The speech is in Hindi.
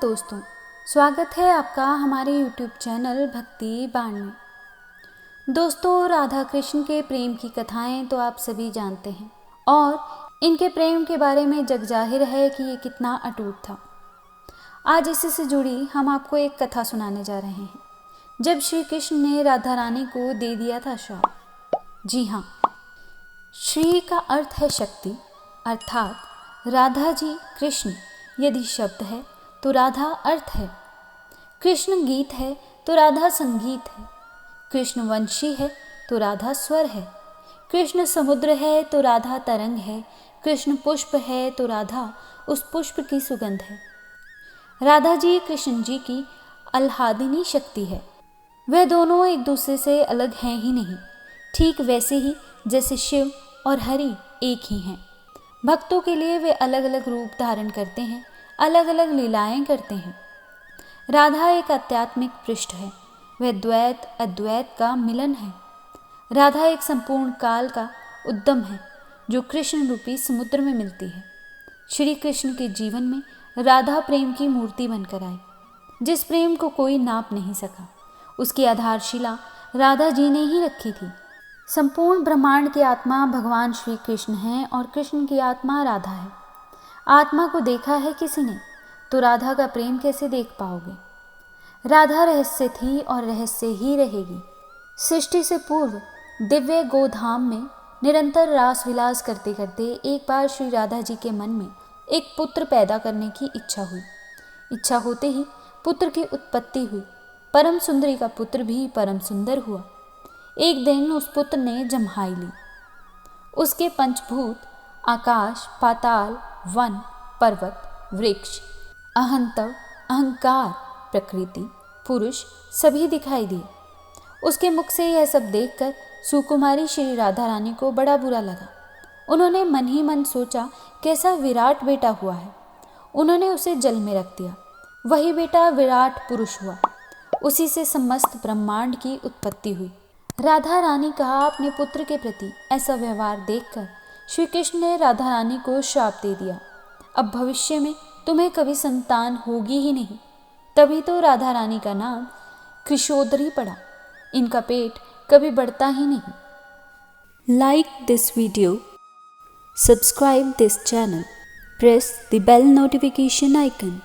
दोस्तों, स्वागत है आपका हमारे YouTube चैनल भक्ति बाण में। दोस्तों, राधा कृष्ण के प्रेम की कथाएं तो आप सभी जानते हैं और इनके प्रेम के बारे में जग जाहिर है कि ये कितना अटूट था। आज इसी से जुड़ी हम आपको एक कथा सुनाने जा रहे हैं, जब श्री कृष्ण ने राधा रानी को दे दिया था श्राप। जी हाँ, श्री का अर्थ है शक्ति, अर्थात राधा जी कृष्ण यदि शब्द है तो राधा अर्थ है, कृष्ण गीत है तो राधा संगीत है, कृष्ण वंशी है तो राधा स्वर है, कृष्ण समुद्र है तो राधा तरंग है, कृष्ण पुष्प है तो राधा उस पुष्प की सुगंध है। राधा जी कृष्ण जी की आह्लादिनी शक्ति है। वह दोनों एक दूसरे से अलग हैं ही नहीं, ठीक वैसे ही जैसे शिव और हरि एक ही हैं। भक्तों के लिए वे अलग अलग रूप धारण करते हैं, अलग अलग लीलाएं करते हैं। राधा एक आध्यात्मिक पृष्ठ है, वह द्वैत अद्वैत का मिलन है। राधा एक संपूर्ण काल का उद्यम है जो कृष्ण रूपी समुद्र में मिलती है। श्री कृष्ण के जीवन में राधा प्रेम की मूर्ति बनकर आई, जिस प्रेम को कोई नाप नहीं सका। उसकी आधारशिला राधा जी ने ही रखी थी। संपूर्ण ब्रह्मांड की आत्मा भगवान श्री कृष्ण है और कृष्ण की आत्मा राधा है। आत्मा को देखा है किसी ने तो राधा का प्रेम कैसे देख पाओगे। राधा रहस्य थी और रहस्य ही रहेगी। सृष्टि से पूर्व दिव्य गोधाम में निरंतर रास विलास करते करते एक बार श्री राधा जी के मन में एक पुत्र पैदा करने की इच्छा हुई। इच्छा होते ही पुत्र की उत्पत्ति हुई। परम सुंदरी का पुत्र भी परम सुंदर हुआ। एक दिन उस पुत्र ने जम्हाई ली। उसके पंचभूत आकाश, पाताल, वन, पर्वत, वृक्ष, अहंतव, अहंकार, प्रकृति, पुरुष सभी दिखाई दिए। उसके मुख से यह सब देखकर सुकुमारी श्री राधा रानी को बड़ा बुरा लगा। उन्होंने मन ही मन सोचा, कैसा विराट बेटा हुआ है। उन्होंने उसे जल में रख दिया। वही बेटा विराट पुरुष हुआ। उसी से समस्त ब्रह्मांड की उत्पत्ति हुई। राधा रानी का अपने पुत्र के प्रति ऐसा व्यवहार देखकर श्री कृष्ण ने राधा रानी को श्राप दे दिया, अब भविष्य में तुम्हें कभी संतान होगी ही नहीं। तभी तो राधा रानी का नाम कृशोदरी पड़ा। इनका पेट कभी बढ़ता ही नहीं। Like this video, subscribe this channel, press the bell notification icon.